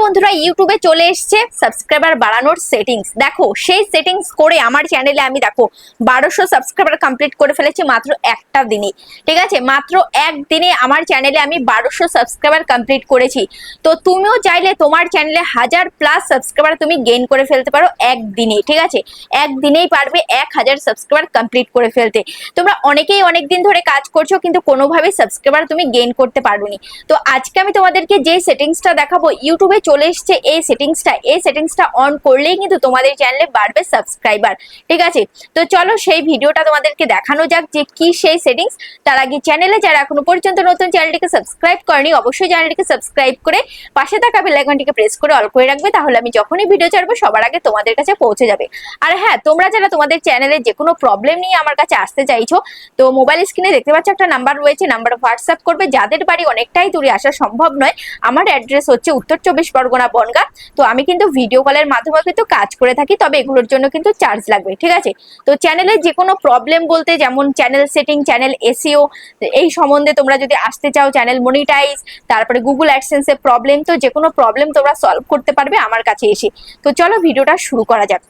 বন্ধুরা ইউটিউবে চলে এসেছে সাবস্ক্রাইবার বাড়ানোর সেটিংস। দেখো সেই সেটিংস করে আমার চ্যানেলে আমি দেখো 1200 সাবস্ক্রাইবার কমপ্লিট করে ফেলেছি মাত্র একটা দিনে। ঠিক আছে, মাত্র একদিনে আমার চ্যানেলে আমি 1200 সাবস্ক্রাইবার কমপ্লিট করেছি। তো তুমিও চাইলে তোমার চ্যানেলে 1000+ সাবস্ক্রাইবার তুমি গেইন করে ফেলতে পারো একদিনে। ঠিক আছে, একদিনেই পারবে 1000 সাবস্ক্রাইবার কমপ্লিট করে ফেলতে। তোমরা অনেকেই অনেকদিন ধরে কাজ করছো কিন্তু কোনোভাবেই সাবস্ক্রাইবার তুমি গেইন করতে পারোনি। তো আজকে আমি তোমাদেরকে যে সেটিংসটা দেখাবো, ইউটিউবে চলে এসছে এই সেটিংসটা অন করলেই কিন্তু তোমাদের চ্যানেলে বাড়বে সাবস্ক্রাইবার। ঠিক আছে, তো চলো সেই ভিডিওটা তোমাদেরকে দেখানো যাক যে কি সেই সেটিংস। তার আগে চ্যানেলে যারা এখনো পর্যন্ত নতুন, চ্যানেলটিকে সাবস্ক্রাইব করেনি অবশ্যই চ্যানেলটিকে সাবস্ক্রাইব করে পাশে থাকা বেল আইকনটিকে প্রেস করে অল করে রাখবে, তাহলে আমি যখনই ভিডিও ছাড়বো সবার আগে তোমাদের কাছে পৌঁছে যাবে। আর হ্যাঁ, তোমরা যারা তোমাদের চ্যানেলে যে কোনো প্রবলেম নিয়ে আমার কাছে আসতে চাইছো, তো মোবাইল স্ক্রিনে দেখতে পাচ্ছ একটা নাম্বার রয়েছে, নাম্বারে হোয়াটসঅ্যাপ করবে। যাদের বাড়ি অনেকটাই দূরে আসা সম্ভব নয়, আমার অ্যাড্রেস হচ্ছে উত্তর 24 পরগনা বনগাঁ। তো আমি কিন্তু ভিডিও কলের মাধ্যমে কিন্তু কাজ করে থাকি, তবে এগুলোর জন্য কিন্তু চার্জ লাগবে। ঠিক আছে, তো চ্যানেলের যে কোনো প্রবলেম বলতে যেমন চ্যানেল সেটিং, চ্যানেল এসইও এই সম্বন্ধে তোমরা যদি আসতে চাও, চ্যানেল মনিটাইজ, তারপরে গুগল অ্যাডসেন্সের প্রবলেম, তো যে কোনো প্রবলেম তোমরা সলভ করতে পারবে আমার কাছে এসে। তো চলো ভিডিওটা শুরু করা যাক।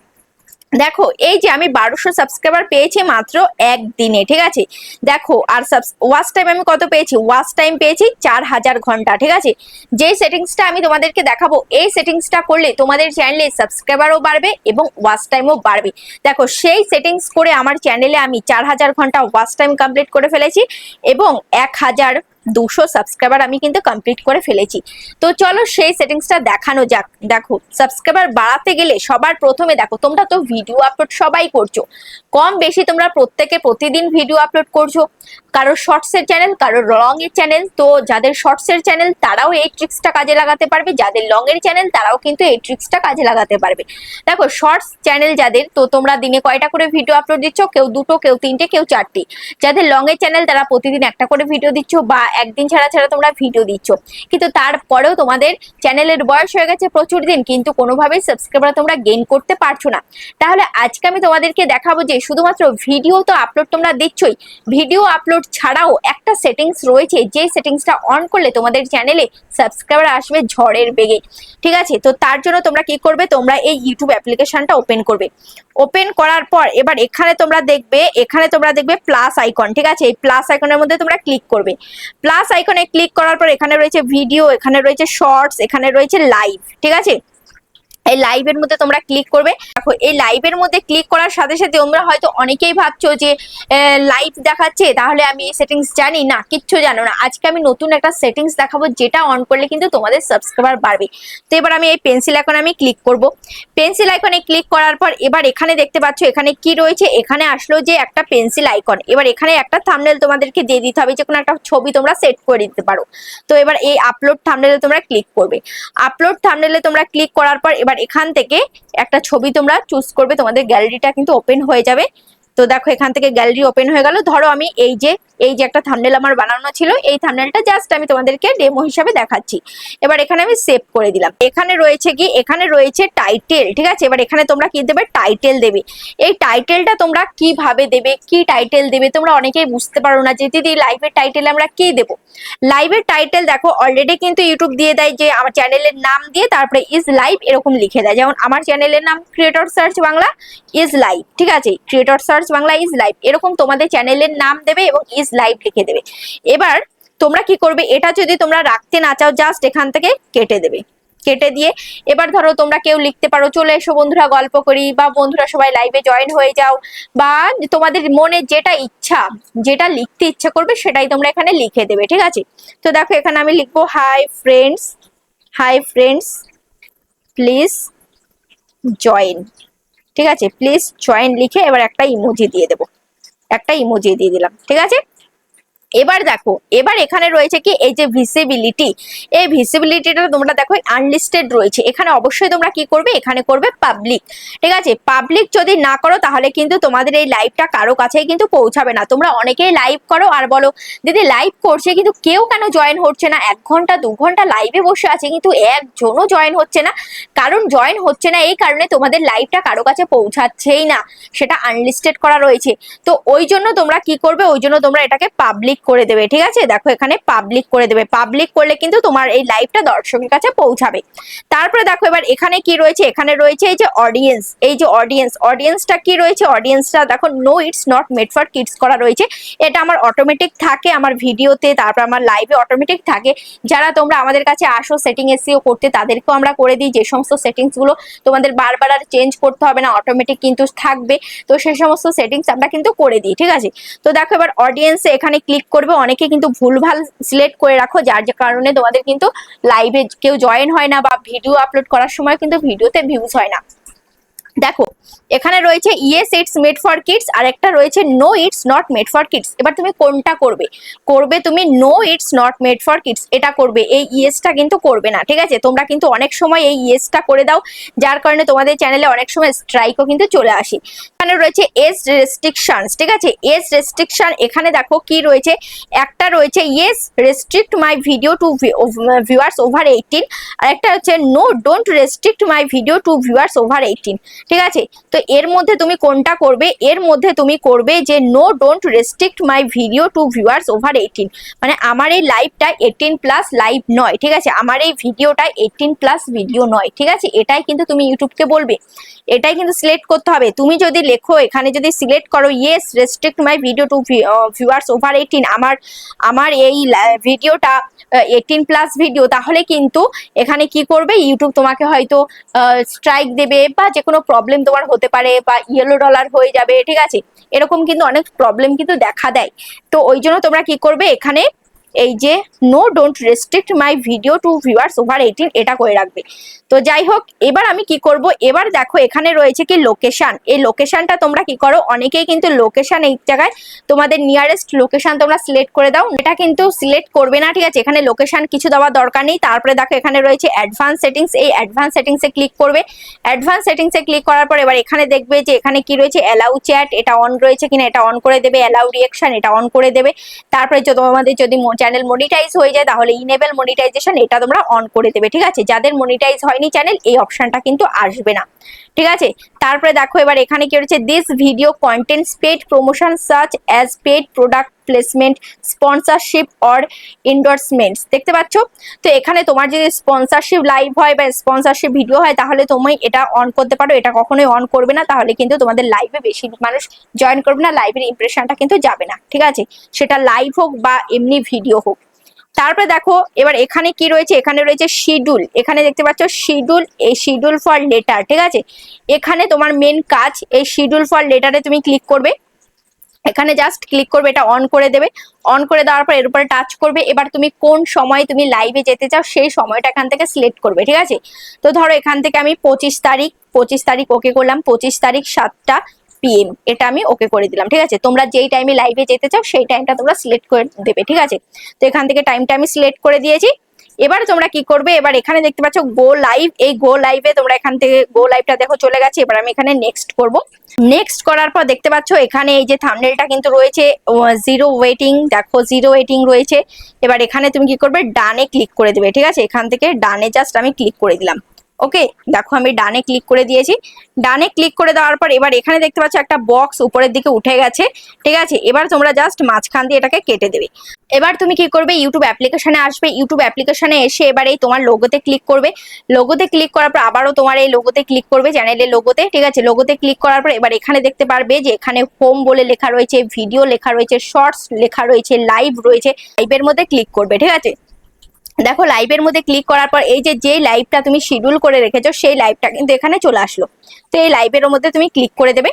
দেখো এই যে আমি 1200 সাবস্ক্রাইবার পেয়েছি মাত্র একদিনে। ঠিক আছে, দেখো আর ওয়াচ টাইম আমি কত পেয়েছি, ওয়াচ টাইম পেয়েছি 4000 ঘন্টা। ঠিক আছে, যে সেটিংসটা আমি তোমাদেরকে দেখাবো, এই সেটিংসটা করলে তোমাদের চ্যানেলে সাবস্ক্রাইবারও বাড়বে এবং ওয়াচ টাইমও বাড়বে। দেখো সেই সেটিংস করে আমার চ্যানেলে আমি 4000 ঘন্টা ওয়াচ টাইম কমপ্লিট করে ফেলেছি এবং 1200 সাবস্ক্রাইবার আমি কিন্তু কমপ্লিট করে ফেলেছি। তো চলো সেই সেটিংসটা দেখানো যাক। দেখো সাবস্ক্রাইবার বাড়াতে গেলে সবার প্রথমে দেখো, তোমরা তো ভিডিও আপলোড সবাই করছো, কম বেশি তোমরা প্রত্যেকে প্রতিদিন ভিডিও আপলোড করছো। কারোর শর্টসের চ্যানেল, কারোর লং এর চ্যানেল। তো যাদের শর্টসের চ্যানেল তারাও এই ট্রিক্সটা কাজে লাগাতে পারবে, যাদের লং এর চ্যানেল তারাও কিন্তু এই ট্রিক্সটা কাজে লাগাতে পারবে। দেখো শর্টস চ্যানেল যাদের, তো তোমরা দিনে কয়টা করে ভিডিও আপলোড দিচ্ছ, কেউ 2টো, কেউ 3টে, কেউ 4টি। যাদের লং এর চ্যানেল তারা প্রতিদিন একটা করে ভিডিও দিচ্ছ বা একদিন ছাড়া ছাড়া তোমরা ভিডিও দিচ্ছ, কিন্তু তারপরেও তোমাদের চ্যানেলের বয়স হয়ে গেছে প্রচুর দিন, কিন্তু কোনোভাবেই সাবস্ক্রাইবার তোমরা গেইন করতে পারছো না। তাহলে আজকে আমি তোমাদেরকে দেখাবো যে শুধুমাত্র ভিডিও তো আপলোড তোমরা দিচ্ছই, ভিডিও আপলোড ছাড়াও একটা সেটিংস রয়েছে, যে সেটিংসটা অন করলে তোমাদের চ্যানেলে সাবস্ক্রাইবার আসবে ঝড়ের বেগে। ঠিক আছে, তো তার জন্য তোমরা কি করবে, তোমরা এই ইউটিউব অ্যাপ্লিকেশনটা ওপেন করবে। ওপেন করার পর এবার এখানে তোমরা দেখবে প্লাস আইকন। ঠিক আছে, এই প্লাস আইকনের মধ্যে তোমরা ক্লিক করবে। প্লাস আইকনে ক্লিক করার পর এখানে রয়েছে ভিডিও, এখানে রয়েছে শর্টস, এখানে রয়েছে লাইভ। ঠিক আছে, এই লাইভের মধ্যে তোমরা ক্লিক করবে। দেখো এই লাইভের মধ্যে ক্লিক করার সাথে সাথে তোমরা হয়তো অনেকেই ভাবছো যে লাইভ দেখাচ্ছে, তাহলে আমি এই সেটিংস জানি না, কিচ্ছু জানো না। আজকে আমি নতুন একটা সেটিংস দেখাবো যেটা অন করলে কিন্তু তোমাদের সাবস্ক্রাইবার বাড়বে। তো এবার আমি এই পেন্সিল আইকনে আমি ক্লিক করব। পেন্সিল আইকনে ক্লিক করার পর এবার এখানে দেখতে পাচ্ছ এখানে কি রয়েছে, এখানে আসলো যে একটা পেন্সিল আইকন। এবার এখানে একটা থাম্বনেল তোমাদেরকে দিয়ে দিতে হবে, যে কোনো একটা ছবি তোমরা সেট করে দিতে পারো। তো এবার এই আপলোড থাম্বনেলে তোমরা ক্লিক করবে। আপলোড থাম্বনেলে তোমরা ক্লিক করার পর এবার এখান থেকে একটা ছবি তোমরা চুজ করবে, তোমাদের গ্যালারিটা কিন্তু ওপেন হয়ে যাবে। তো দেখো এখান থেকে গ্যালারি ওপেন হয়ে গেল। ধরো আমি এই যে একটা থাম্বনেল আমার বানানো ছিল, এই থাম্বনেলটা জাস্ট আমি তোমাদেরকে ডেমো হিসাবে দেখাচ্ছি। এবার এখানে আমি সেভ করে দিলাম। এখানে রয়েছে কি, এখানে রয়েছে টাইটেল। ঠিক আছে, এবার এখানে তোমরা কি দেবে, টাইটেল দেবে। এই টাইটেলটা তোমরা কিভাবে দেবে, কি টাইটেল দেবে, তোমরা অনেকেই বুঝতে পারো না যে দিদি লাইভের টাইটেল আমরা কি দেব। লাইভের টাইটেল দেখো অলরেডি কিন্তু ইউটিউব দিয়ে দেয়, যে আমার চ্যানেলের নাম দিয়ে তারপরে ইজ লাইভ এরকম লিখে দেয়। যেমন আমার চ্যানেলের নাম creator search Bangla is live. ঠিক আছে, creator search Bangla is live, এরকম তোমাদের চ্যানেলের নাম দেবে এবং ইজ লাইভ লিখে দেবে। এবার তোমরা কি করবে, এটা যদি তোমরা রাখতে না চাও জাস্ট এখান থেকে কেটে দেবে। কেটে দিয়ে এবার ধরো তোমরা কেউ লিখতে পারো, চলে এসো বন্ধুরা গল্প করি, বা বন্ধুরা সবাই লাইভে জয়েন হয়ে যাও, বা তোমাদের মনে যেটা ইচ্ছা, যেটা লিখতে ইচ্ছা করবে সেটাই তোমরা এখানে লিখে দেবে। ঠিক আছে, তো দেখো এখানে আমি লিখবো হাই ফ্রেন্ডস প্লিজ জয়েন। ঠিক আছে, প্লিজ জয়েন লিখে এবার একটা ইমোজি দিয়ে দেবো, একটা ইমোজি দিয়ে দিলাম। ঠিক আছে, এবার দেখো এবার এখানে রয়েছে কি, এই যে ভিজিবিলিটি, এই ভিজিবিলিটিটা তোমরা দেখো আনলিস্টেড রয়েছে। এখানে অবশ্যই তোমরা কি করবে, এখানে করবে পাবলিক। ঠিক আছে, পাবলিক যদি না করো তাহলে কিন্তু তোমাদের এই লাইভটা কারো কাছেই কিন্তু পৌঁছাবে না। তোমরা অনেকেই লাইভ করো আর বলো দিদি লাইভ করছে কিন্তু কেউ কেন জয়েন হচ্ছে না, 1 ঘন্টা 2 ঘন্টা লাইভে বসে আছে কিন্তু একজনও জয়েন হচ্ছে না। কারণ জয়েন হচ্ছে না এই কারণে তোমাদের লাইভটা কারো কাছে পৌঁছাচ্ছেই না, সেটা আনলিস্টেড করা রয়েছে। তো ওই জন্য তোমরা কি করবে, ওই জন্য তোমরা এটাকে পাবলিক করে দেবে, ঠিক আছে। দেখো এখানে পাবলিক করে দেবে, পাবলিক করলে কিন্তু তোমার এই লাইভটা দর্শকের কাছে পৌঁছাবে। তারপরে দেখো এবার এখানে কি রয়েছে, এখানে রয়েছে এই যে অডিয়েন্স, এই যে অডিয়েন্সটা কি রয়েছে, অডিয়েন্সটা দেখো no it's not made for kids করা রয়েছে। এটা আমার অটোমেটিক থাকে আমার ভিডিওতে, তারপর আমার লাইভে অটোমেটিক থাকে। যারা তোমরা আমাদের কাছে আসো সেটিং এসইও করতে, তাদেরকেও আমরা করে দিই। যে সমস্ত সেটিংস গুলো তোমাদের বারবার আর চেঞ্জ করতে হবে না, অটোমেটিক কিন্তু থাকবে, তো সেই সমস্ত সেটিংস আমরা কিন্তু করে দিই, ঠিক আছে। তো দেখো এবার অডিয়েন্সে এখানে ক্লিক করবে, অনেকে কিন্তু ভুলভাল সিলেক্ট করে রাখো, যার যে কারণে তোমাদের কিন্তু লাইভে কেউ জয়েন হয় না, বা ভিডিও আপলোড করার সময় কিন্তু ভিডিওতে ভিউজ হয় না। দেখো এখানে রয়েছে yes it's made for kids, আর একটা রয়েছে no it's not made for kids. এবার তুমি কোনটা করবে, তুমি no it's not made for kids এটা করবে, এই ইয়েসটা কিন্তু করবে না, ঠিক আছে। তোমরা কিন্তু অনেক সময় এই ইয়েসটা করে দাও, যার কারণে তোমাদের চ্যানেলে অনেক সময় স্ট্রাইকও কিন্তু চলে আসে। এখানে রয়েছে এজ রেস্ট্রিকশনস, ঠিক আছে, এজ রেস্ট্রিকশন। এখানে দেখো কি রয়েছে, একটা রয়েছে yes restrict my video to viewers over 18, আর একটা হচ্ছে no don't restrict my video to viewers over 18, ঠিক আছে। তো এর মধ্যে তুমি কোনটা করবে, এর মধ্যে তুমি করবে যে no don't restrict my video to viewers over 18, মানে আমার এই লাইভটা 18+ লাইভ নয়, ঠিক আছে, আমার এই ভিডিওটা 18+ ভিডিও নয়, ঠিক আছে। এটাই কিন্তু তুমি ইউটিউবকে বলবে, এটাই কিন্তু সিলেক্ট করতে হবে। তুমি যদি লেখো এখানে, যদি সিলেক্ট করো yes restrict my video to viewers over 18, আমার এই ভিডিওটা 18+ ভিডিও, তাহলে কিন্তু এখানে কি করবে, ইউটিউব তোমাকে হয়তো স্ট্রাইক দেবে, বা যে কোনো প্রবলেম তোমার হতে পারে, বা ইয়েলো ডলার হয়ে যাবে, ঠিক আছে। এরকম কিন্তু অনেক প্রবলেম কিন্তু দেখা দেয়। তো ওই জন্য তোমরা কি করবে, এখানে এই যে no don't restrict my video to viewers over 18 এটা করে রাখবে। তো যাই হোক, এবার আমি কি করব, এবার দেখো এখানে রয়েছে কি লোকেশন, এই লোকেশনটা তোমরা কি করো, অনেকেই কিন্তু লোকেশন এই জায়গায় তোমাদের নিয়ারেস্ট লোকেশন তোমরা সিলেক্ট করে দাও, এটা কিন্তু সিলেক্ট করবে না, ঠিক আছে। এখানে লোকেশন কিছু দেওয়ার দরকার নেই। তারপরে দেখো এখানে রয়েছে অ্যাডভান্স সেটিংস, এই অ্যাডভান্স সেটিংসে ক্লিক করবে। অ্যাডভান্স সেটিংসে ক্লিক করার পর এবার এখানে দেখবে যে এখানে কি রয়েছে, অ্যালাউ চ্যাট, এটা অন রয়েছে কিনা এটা অন করে দেবে, অ্যালাউ রিঅ্যাকশন এটা অন করে দেবে। তারপরে তোমাদের যদি চ্যানেল মনিটাইজ হয়ে যায়, তাহলে ইনেবল মনিটাইজেশন এটা তোমরা অন করে দেবে, ঠিক আছে। যাদের মনিটাইজ হয়নি চ্যানেল, এই অপশনটা কিন্তু আসবে না, ঠিক আছে। তারপরে দেখো এবার এখানে কি রয়েছে, this video contents paid promotion such as paid product placement sponsorship or endorsements, দেখতে পাচ্ছ। তো এখানে তোমার যদি স্পন্সরশিপ লাইভ হয় বা স্পন্সরশিপ ভিডিও হয়, তাহলে তুমি এটা অন করতে পারো, এটা কখনোই অন করবে না, তাহলে কিন্তু তোমাদের লাইভে বেশি মানুষ জয়েন করবে না, লাইভের ইমপ্রেশনটা কিন্তু যাবে না, ঠিক আছে, সেটা লাইভ হোক বা এমনি ভিডিও হোক। তারপরে দেখো এবার এখানে কি রয়েছে, এখানে রয়েছে শিডিউল, এখানে দেখতে পাচ্ছ শিডিউল, এই শিডিউল ফর লেটার, ঠিক আছে। এখানে তোমার মেন কাজ, এই শিডিউল ফর লেটারে তুমি ক্লিক করবে, এখানে জাস্ট ক্লিক করবে, এটা অন করে দেবে। অন করে দেওয়ার পর এর উপরে টাচ করবে। এবার তুমি কোন সময় তুমি লাইভে যেতে চাও সেই সময়টা এখান থেকে সিলেক্ট করবে, ঠিক আছে। তো ধরো এখান থেকে আমি 25 তারিখ ওকে করলাম, 25 তারিখ 7টা PM এটা আমি ওকে করে দিলাম, ঠিক আছে। তোমরা যেই টাইমে লাইভে যেতে চাও সেই টাইমটা তোমরা সিলেক্ট করে দেবে, ঠিক আছে। তো এখান থেকে টাইমটা আমি সিলেক্ট করে দিয়েছি। এবার তোমরা কি করবে, এবার এখানে দেখতে পাচ্ছ গো লাইভ, এই গো লাইভে তোমরা এখান থেকে গো লাইভটা দেখো চলে গেছে। এবার আমি এখানে নেক্সট করব। নেক্সট করার পর দেখতে পাচ্ছ এখানে এই যে থাম্বনেলটা কিন্তু রয়েছে 0 ওয়েটিং, দেখো 0 ওয়েটিং রয়েছে। এবার এখানে তুমি কি করবে, ডানে ক্লিক করে দেবে, ঠিক আছে। এখান থেকে ডানে জাস্ট আমি ক্লিক করে দিলাম, ওকে। দেখো আমি ডানে ক্লিক করে দিয়েছি। ডানে ক্লিক করে দেওয়ার পর এবার এখানে দেখতে পাচ্ছ একটা বক্স উপরের দিকে উঠে গেছে, ঠিক আছে। এবার তোমরা জাস্ট মাঝখান দিয়ে এটাকে কেটে দেবে। এবার তুমি কি করবে, ইউটিউব অ্যাপ্লিকেশনে আসবে। ইউটিউব অ্যাপ্লিকেশনে এসে এবার এই তোমার লোগোতে ক্লিক করবে। লোগোতে ক্লিক করার পর আবারও তোমার এই লোগোতে ক্লিক করবে, চ্যানেলের লোগোতে, ঠিক আছে। লোগোতে ক্লিক করার পর এবার এখানে দেখতে পারবে যে এখানে হোম বলে লেখা রয়েছে, ভিডিও লেখা রয়েছে, শর্টস লেখা রয়েছে, লাইভ রয়েছে। লাইভের মধ্যে ক্লিক করবে, ঠিক আছে। দেখো লাইভের মধ্যে ক্লিক করার পর এই যে লাইভটা তুমি শিডিউল করে রেখেছো সেই লাইভটা কিন্তু এখানে চলে আসলো। তো এই লাইভের মধ্যে তুমি ক্লিক করে দেবে।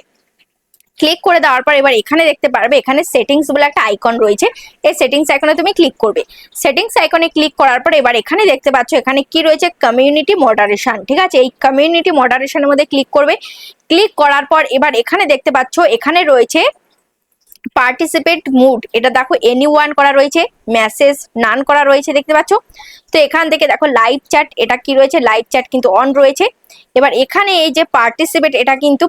ক্লিক করে দেওয়ার পর এবার এখানে দেখতে পারবে এখানে সেটিংস বলে একটা আইকন রয়েছে, এই সেটিংস আইকনে তুমি ক্লিক করবে। সেটিংস আইকনে ক্লিক করার পর এবার এখানে দেখতে পাচ্ছ এখানে কি রয়েছে, কমিউনিটি মডারেশন, ঠিক আছে। এই কমিউনিটি মডারেশনের মধ্যে ক্লিক করবে। ক্লিক করার পর এবার এখানে দেখতে পাচ্ছ এখানে রয়েছে পার্টিসিপেট মুড, এটা দেখো এনিওয়ান করা রয়েছে, মেসেজ নান করা রয়েছে, দেখতে পাচ্ছ। তো এখান থেকে দেখো লাইভ চ্যাট, এটা কি রয়েছে, লাইভ চ্যাট কিন্তু অন রয়েছে। এবার এখানে এই যে পার্টিসিপেট, এটা কিন্তু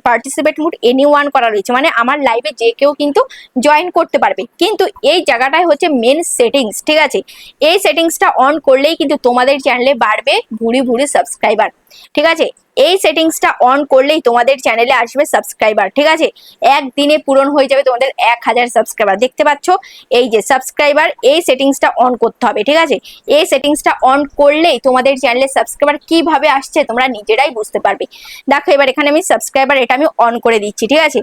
পার্টিসিপেট মুড এনিওয়ান করা রয়েছে, মানে আমার লাইভে যে কেউ কিন্তু জয়েন করতে পারবে। কিন্তু এই জায়গাটায় হচ্ছে মেন সেটিংস, ঠিক আছে। এই সেটিংসটা অন করলেই কিন্তু তোমাদের চ্যানেলে বাড়বে ভুরি ভুরি সাবস্ক্রাইবার, ঠিক আছে। এই সেটিংসটা অন করলেই তোমাদের চ্যানেলে আসবে সাবস্ক্রাইবার, ঠিক আছে? একদিনে পূরণ হয়ে যাবে তোমাদের 1000 সাবস্ক্রাইবার। দেখতে পাচ্ছ এই যে সাবস্ক্রাইবার, এই সেটিংসটা অন করতে হবে, ঠিক আছে? এই সেটিংসটা অন করলেই তোমাদের চ্যানেলে সাবস্ক্রাইবার কিভাবে আসছে তোমরা নিজেরাই বুঝতে পারবে। দেখো এবার এখানে আমি সাবস্ক্রাইবার এটা আমি অন করে দিচ্ছি, ঠিক আছে?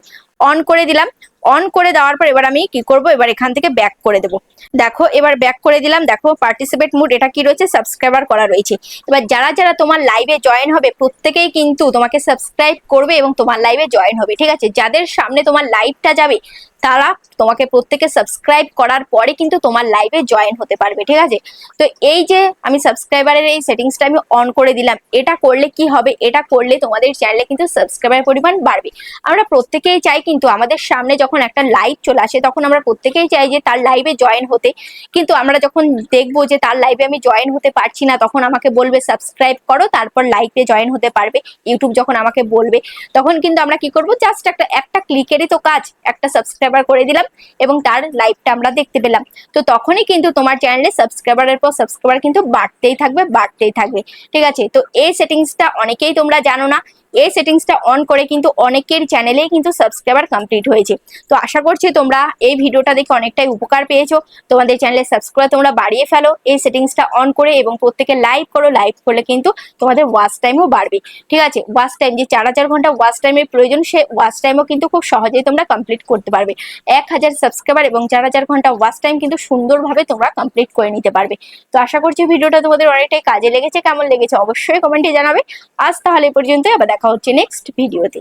অন করে দিলাম। অন করে দেওয়ার পর এবার আমি কি করব, এবার এখান থেকে ব্যাক করে দেব। দেখো এবার ব্যাক করে দিলাম। দেখো পার্টিসিপেট মুড এটা কি রয়েছে, সাবস্ক্রাইবার করা রয়েছে। এবার যারা যারা তোমার লাইভে জয়েন হবে প্রত্যেকেই কিন্তু তোমাকে সাবস্ক্রাইব করবে এবং তোমার লাইভে জয়েন হবে, ঠিক আছে? যাদের সামনে তোমার লাইভটা যাবে তারা তোমাকে প্রত্যেকে সাবস্ক্রাইব করার পরে কিন্তু তোমার লাইভে জয়েন হতে পারবে, ঠিক আছে? তো এই যে আমি সাবস্ক্রাইবারের এই সেটিংসটা আমি অন করে দিলাম, এটা করলে কি হবে, এটা করলে তোমাদের চ্যানেলে কিন্তু সাবস্ক্রাইবার পরিমাণ বাড়বে। আমরা প্রত্যেকেই চাই কিন্তু আমাদের সামনে যখন একটা লাইভ চলে আসে তখন আমরা প্রত্যেকেই চাই যে তার লাইভে জয়েন হতে, কিন্তু আমরা যখন দেখবো যে তার লাইভে আমি জয়েন হতে পারছি না তখন আমাকে বলবে সাবস্ক্রাইব করো তারপর লাইভে জয়েন হতে পারবে। ইউটিউব যখন আমাকে বলবে তখন কিন্তু আমরা কি করব, জাস্ট একটা ক্লিকেরই তো কাজ, একটা সাবস্ক্রাইবার করে দিলাম এবং তার লাইভটা আমরা দেখতে পেলাম। তো তখনই কিন্তু তোমার চ্যানেলে সাবস্ক্রাইবারের পর সাবস্ক্রাইবার কিন্তু বাড়তেই থাকবে, বাড়তেই থাকবে, ঠিক আছে? তো এই সেটিংসটা অনেকেই তোমরা জানো না। এই সেটিংসটা অন করে কিন্তু অনেকের চ্যানেলেই কিন্তু সাবস্ক্রাইবার কমপ্লিট হয়েছে। তো আশা করছি তোমরা এই ভিডিওটা দেখে অনেকটাই উপকার পেয়েছো। তোমাদের চ্যানেলে সাবস্ক্রাইবার তোমরা বাড়িয়ে ফেলো এই সেটিংসটা অন করে এবং প্রত্যেকে লাইভ করো। লাইভ করলে কিন্তু তোমাদের ওয়াচ টাইমও বাড়বে, ঠিক আছে? ওয়াচ টাইম যে 4000 ঘন্টা ওয়াচ টাইমের প্রয়োজন, সে ওয়াচ টাইমও কিন্তু খুব সহজেই তোমরা কমপ্লিট করতে পারবে। 1000 সাবস্ক্রাইবার এবং 4000 ঘন্টা ওয়াচ টাইম কিন্তু সুন্দরভাবে তোমরা কমপ্লিট করে নিতে পারবে। তো আশা করছি ভিডিওটা তোমাদের অনেকটাই কাজে লেগেছে। কেমন লেগেছে অবশ্যই কমেন্টে জানাবে। আজ তাহলে এই পর্যন্ত, আবার দেখা হচ্ছে নেক্সট ভিডিওতে।